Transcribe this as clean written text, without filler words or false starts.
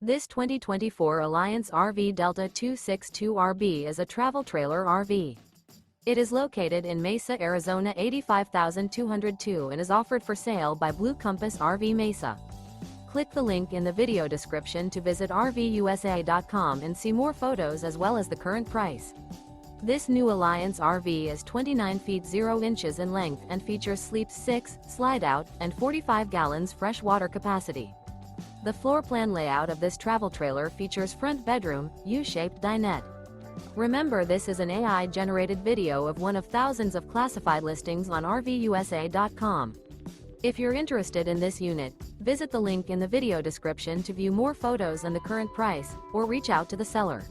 This 2024 Alliance RV Delta 262RB is a travel trailer RV. It is located in Mesa, Arizona 85202 and is offered for sale by Blue Compass RV Mesa. Click the link in the video description to visit RVUSA.com and see more photos as well as the current price. This new Alliance RV is 29 feet 0 inches in length and features Sleep 6, Slideout, and 45 gallons fresh water capacity. The floor plan layout of this travel trailer features front bedroom, U-shaped dinette. Remember, this is an AI-generated video of one of thousands of classified listings on RVUSA.com. If you're interested in this unit, visit the link in the video description to view more photos and the current price, or reach out to the seller.